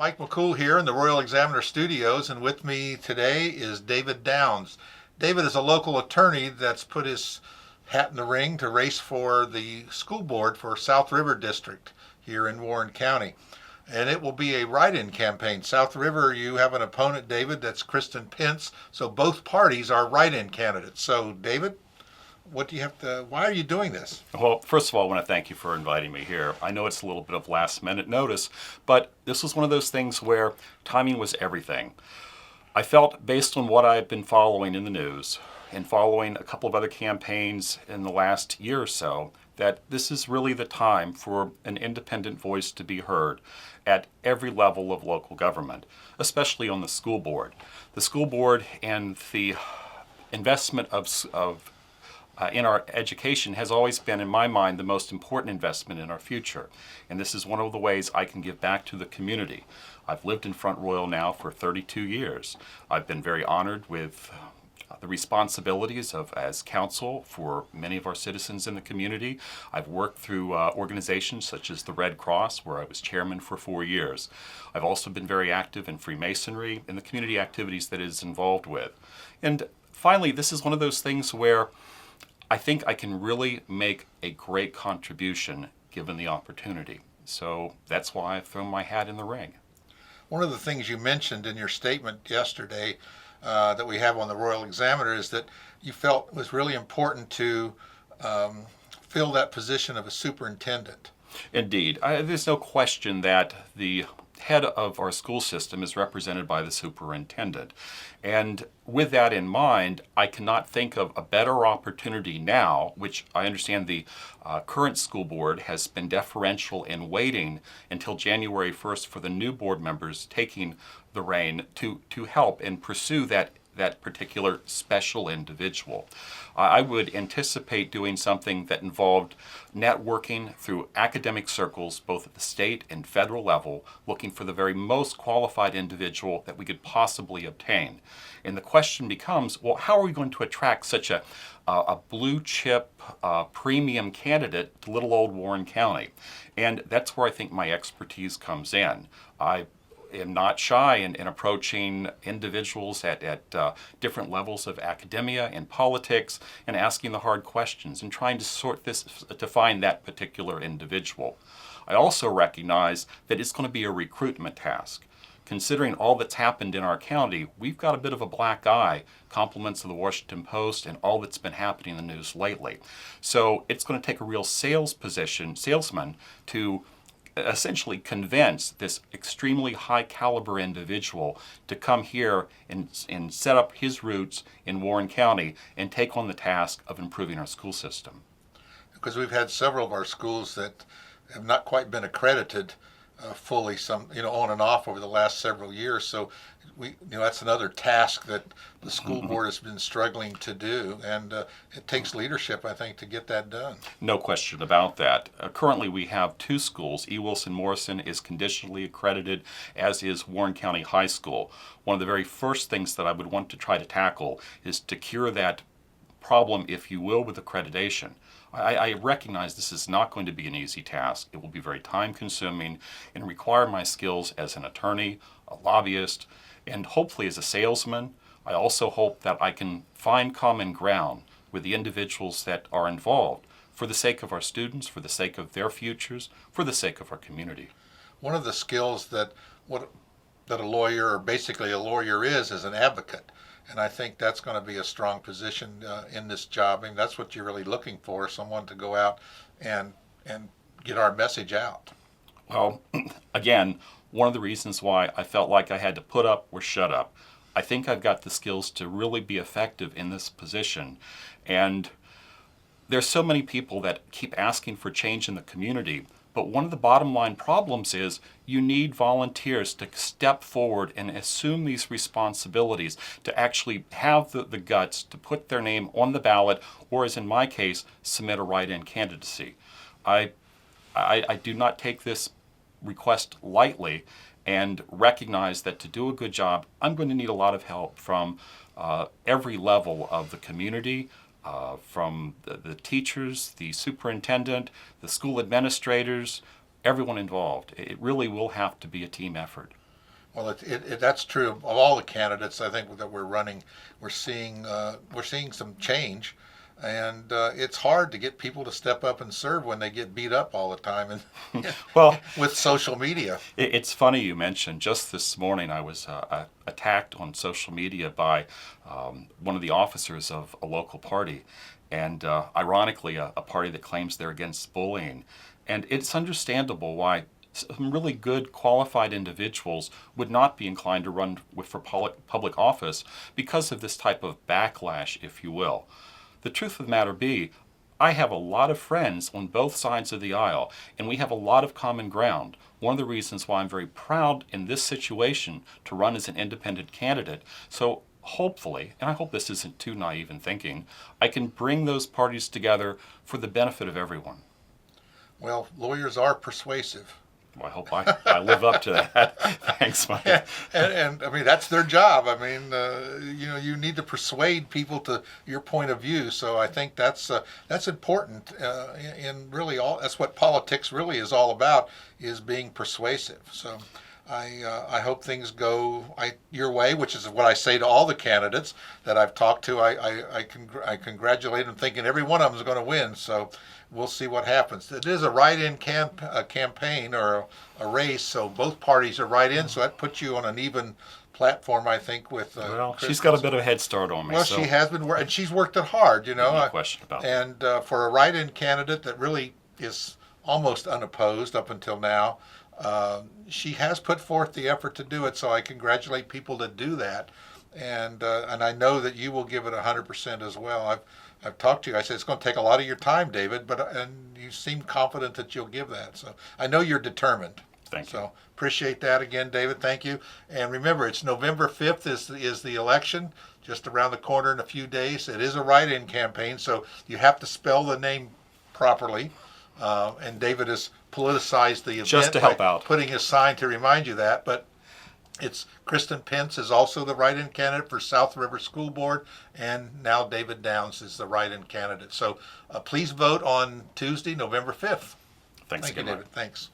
Mike McCool here in the Royal Examiner Studios, and with me today is David Downs. David is a local attorney that's put his hat in the ring to race for the school board for South River District here in Warren County. And it will be a write-in campaign. South River, you have an opponent, David, that's Kristen Pence, so both parties are write-in candidates. So, David, why are you doing this? Well, first of all, I want to thank you for inviting me here. I know it's a little bit of last minute notice, but this was one of those things where timing was everything. I felt, based on what I've been following in the news and following a couple of other campaigns in the last year or so, that this is really the time for an independent voice to be heard at every level of local government, especially on the school board. The school board and the investment in our education has always been, in my mind, the most important investment in our future. And this is one of the ways I can give back to the community. I've lived in Front Royal now for 32 years. I've been very honored with the responsibilities as counsel for many of our citizens in the community. I've worked through organizations such as the Red Cross, where I was chairman for 4 years. I've also been very active in Freemasonry and the community activities that it is involved with. And finally, this is one of those things where I think I can really make a great contribution given the opportunity. So that's why I've thrown my hat in the ring. One of the things you mentioned in your statement yesterday that we have on the Royal Examiner is that you felt was really important to fill that position of a superintendent. Indeed. There's no question that the head of our school system is represented by the superintendent. And with that in mind, I cannot think of a better opportunity now, which I understand the current school board has been deferential in waiting until January 1st for the new board members taking the reign to help and pursue that particular special individual. I would anticipate doing something that involved networking through academic circles, both at the state and federal level, looking for the very most qualified individual that we could possibly obtain. And the question becomes, well, how are we going to attract such a blue chip premium candidate to little old Warren County? And that's where I think my expertise comes in. I am not shy in approaching individuals at different levels of academia and politics and asking the hard questions and trying to find that particular individual. I also recognize that it's going to be a recruitment task. Considering all that's happened in our county, we've got a bit of a black eye, compliments of the Washington Post and all that's been happening in the news lately. So it's going to take a real salesman to essentially convince this extremely high caliber individual to come here and set up his roots in Warren County and take on the task of improving our school system. Because we've had several of our schools that have not quite been accredited fully, on and off over the last several years. So that's another task that the school board has been struggling to do, and it takes leadership, I think, to get that done. No question about that. Currently, we have 2 schools. E. Wilson Morrison is conditionally accredited, as is Warren County High School. One of the very first things that I would want to try to tackle is to cure that problem, if you will, with accreditation. I recognize this is not going to be an easy task. It will be very time-consuming and require my skills as an attorney, a lobbyist, and hopefully as a salesman. I also hope that I can find common ground with the individuals that are involved for the sake of our students, for the sake of their futures, for the sake of our community. One of the skills that a lawyer, or basically a lawyer, is an advocate. And I think that's going to be a strong position in this job. I mean, that's what you're really looking for, someone to go out and get our message out. Well, again, one of the reasons why I felt like I had to put up or shut up. I think I've got the skills to really be effective in this position. And there's so many people that keep asking for change in the community. But one of the bottom line problems is you need volunteers to step forward and assume these responsibilities, to actually have the guts to put their name on the ballot, or as in my case, submit a write-in candidacy. I do not take this request lightly and recognize that to do a good job, I'm going to need a lot of help from every level of the community, from the teachers, the superintendent, the school administrators, everyone involved. It really will have to be a team effort. Well, that's true of all the candidates. I think that we're running. We're seeing some change, and it's hard to get people to step up and serve when they get beat up all the time, and Well, with social media. it's funny you mentioned. Just this morning, I was attacked on social media by one of the officers of a local party, and ironically, a party that claims they're against bullying. And it's understandable why some really good, qualified individuals would not be inclined to run for public office because of this type of backlash, if you will. The truth of the matter be, I have a lot of friends on both sides of the aisle, and we have a lot of common ground. One of the reasons why I'm very proud in this situation to run as an independent candidate. So hopefully, and I hope this isn't too naive in thinking, I can bring those parties together for the benefit of everyone. Well, lawyers are persuasive. Well, I hope I live up to that. Thanks, Mike. And I mean that's their job. I mean, you need to persuade people to your point of view. So I think that's important. In really all that's what politics really is all about, is being persuasive. So I hope things go your way, which is what I say to all the candidates that I've talked to. I congratulate them, thinking every one of them is going to win. So we'll see what happens. It is a write-in campaign or a race, so both parties are write-in. So that puts you on an even platform, I think. With Well, Kristen. she's got a bit of a head start on me. Well, so she has been, and she's worked it hard. no question about that. And for a write-in candidate that really is almost unopposed up until now, she has put forth the effort to do it. So I congratulate people that do that, and I know that you will give it 100% as well. I've talked to you. I said it's going to take a lot of your time, David, and you seem confident that you'll give that. So I know you're determined. Thank you. So appreciate that again, David. Thank you. And remember, it's November 5th is the election, just around the corner in a few days. It is a write-in campaign, so you have to spell the name properly. And David has politicized the event Just to help by out. putting his sign to remind you that. But it's Kristen Pence is also the write-in candidate for South River School Board, and now David Downs is the write-in candidate. So please vote on Tuesday, November 5th. Thanks Thank you, again, Mike. David. Thanks.